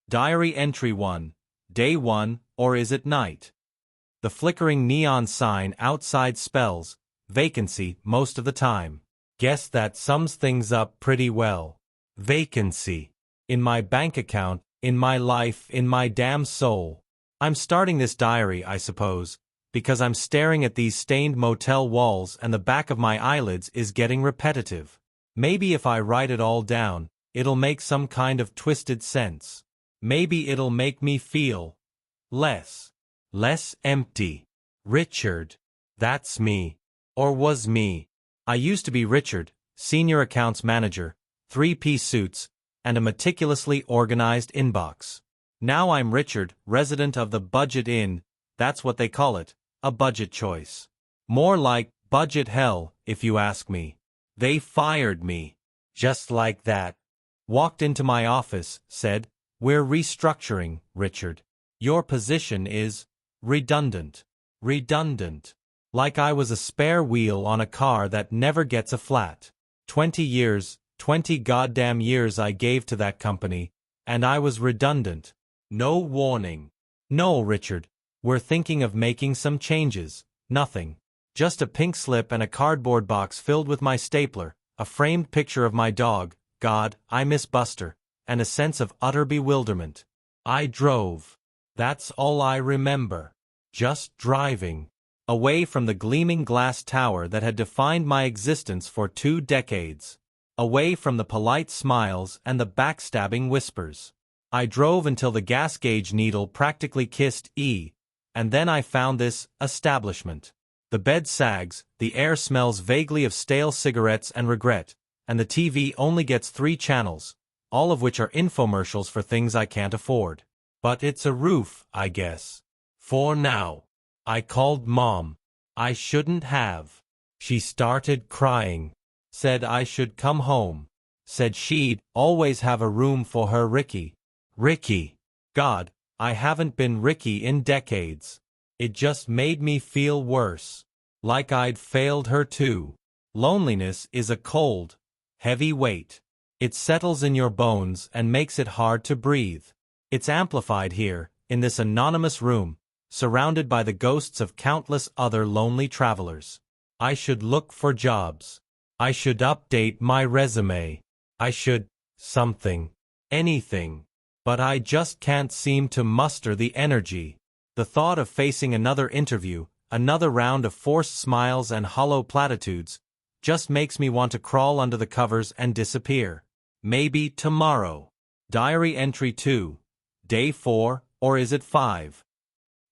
Diary Entry 1. Day 1, or is it night? The flickering neon sign outside spells vacancy most of the time. Guess that sums things up pretty well. Vacancy. In my bank account, in my life, in my damn soul. I'm starting this diary, I suppose, because I'm staring at these stained motel walls and the back of my eyelids is getting repetitive. Maybe if I write it all down, it'll make some kind of twisted sense. Maybe it'll make me feel less empty. Richard. That's me. Or was me. I used to be Richard, senior accounts manager, 3-piece suits, and a meticulously organized inbox. Now I'm Richard, resident of the Budget Inn, that's what they call it, a budget choice. More like budget hell, if you ask me. They fired me. Just like that. Walked into my office, said, "We're restructuring, Richard. Your position is redundant." Redundant. Like I was a spare wheel on a car that never gets a flat. 20 years, 20 goddamn years I gave to that company, and I was redundant. No warning. No, Richard. We're thinking of making some changes. Nothing. Just a pink slip and a cardboard box filled with my stapler, a framed picture of my dog, God, I miss Buster, and a sense of utter bewilderment. I drove. That's all I remember. Just driving. Away from the gleaming glass tower that had defined my existence for 2 decades. Away from the polite smiles and the backstabbing whispers. I drove until the gas gauge needle practically kissed E, and then I found this establishment. The bed sags, the air smells vaguely of stale cigarettes and regret, and the TV only gets 3 channels, all of which are infomercials for things I can't afford. But it's a roof, I guess. For now. I called Mom. I shouldn't have. She started crying. Said I should come home. Said she'd always have a room for her Ricky. Ricky. God, I haven't been Ricky in decades. It just made me feel worse. Like I'd failed her too. Loneliness is a cold, heavy weight. It settles in your bones and makes it hard to breathe. It's amplified here, in this anonymous room, surrounded by the ghosts of countless other lonely travelers. I should look for jobs. I should update my resume. I should, something, anything. But I just can't seem to muster the energy. The thought of facing another interview, another round of forced smiles and hollow platitudes, just makes me want to crawl under the covers and disappear. Maybe tomorrow. Diary Entry 2. Day 4, or is it 5?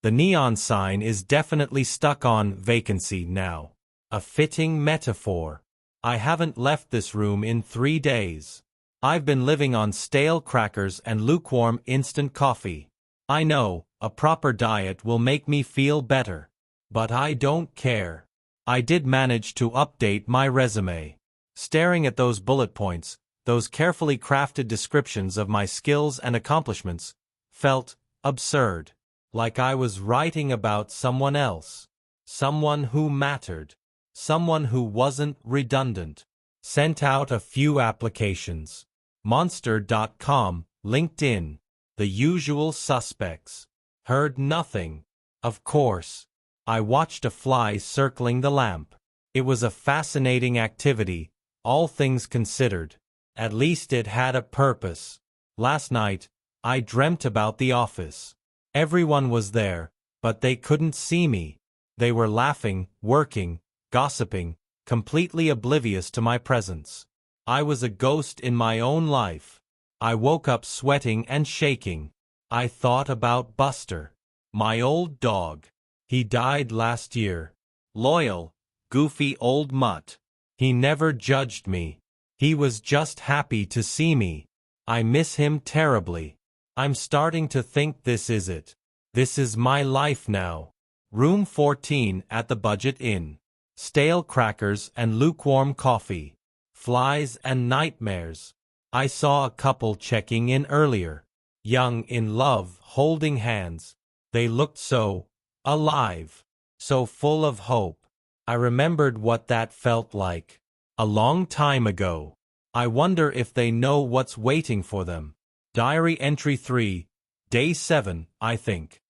The neon sign is definitely stuck on vacancy now. A fitting metaphor. I haven't left this room in 3 days. I've been living on stale crackers and lukewarm instant coffee. I know, a proper diet will make me feel better. But I don't care. I did manage to update my resume. Staring at those bullet points, those carefully crafted descriptions of my skills and accomplishments, felt absurd. Like I was writing about someone else. Someone who mattered. Someone who wasn't redundant. Sent out a few applications. Monster.com, LinkedIn. The usual suspects. Heard nothing. Of course. I watched a fly circling the lamp. It was a fascinating activity, all things considered. At least it had a purpose. Last night, I dreamt about the office. Everyone was there, but they couldn't see me. They were laughing, working, gossiping, completely oblivious to my presence. I was a ghost in my own life. I woke up sweating and shaking. I thought about Buster. My old dog. He died last year. Loyal, goofy old mutt. He never judged me. He was just happy to see me. I miss him terribly. I'm starting to think this is it. This is my life now. Room 14 at the Budget Inn. Stale crackers and lukewarm coffee. Flies and nightmares. I saw a couple checking in earlier. Young in love, holding hands. They looked so alive. So full of hope. I remembered what that felt like. A long time ago. I wonder if they know what's waiting for them. Diary entry 3, day 7, I think.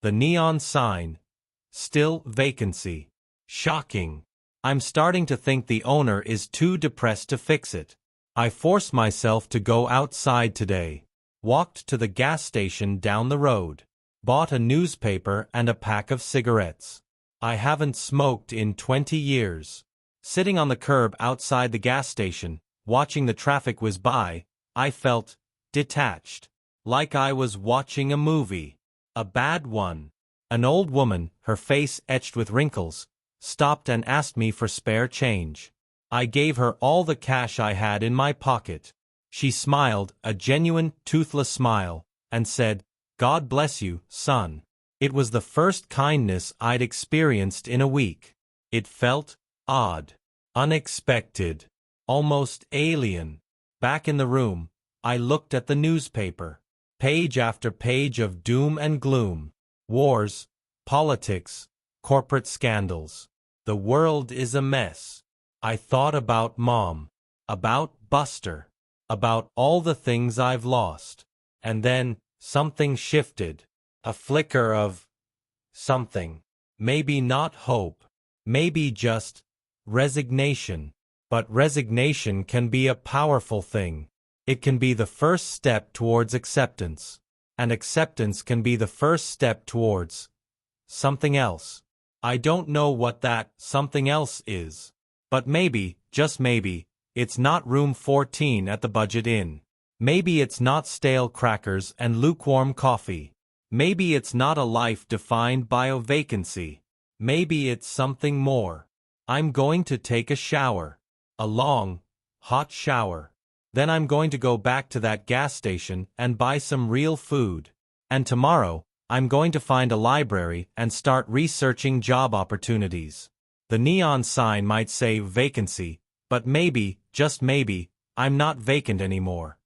The neon sign. Still vacancy. Shocking. I'm starting to think the owner is too depressed to fix it. I forced myself to go outside today. Walked to the gas station down the road. Bought a newspaper and a pack of cigarettes. I haven't smoked in 20 years. Sitting on the curb outside the gas station, watching the traffic whiz by, I felt detached. Like I was watching a movie. A bad one. An old woman, her face etched with wrinkles, stopped and asked me for spare change. I gave her all the cash I had in my pocket. She smiled, a genuine, toothless smile, and said, "God bless you, son." It was the first kindness I'd experienced in a week. It felt odd, unexpected, almost alien. Back in the room, I looked at the newspaper. Page after page of doom and gloom. Wars, politics, corporate scandals. The world is a mess. I thought about Mom, about Buster, about all the things I've lost. And then, something shifted. A flicker of something. Maybe not hope. Maybe just resignation. But resignation can be a powerful thing. It can be the first step towards acceptance. And acceptance can be the first step towards something else. I don't know what that something else is. But maybe, just maybe, it's not room 14 at the Budget Inn. Maybe it's not stale crackers and lukewarm coffee. Maybe it's not a life defined by a vacancy. Maybe it's something more. I'm going to take a shower. A long, hot shower. Then I'm going to go back to that gas station and buy some real food. And tomorrow, I'm going to find a library and start researching job opportunities. The neon sign might say vacancy, but maybe, just maybe, I'm not vacant anymore.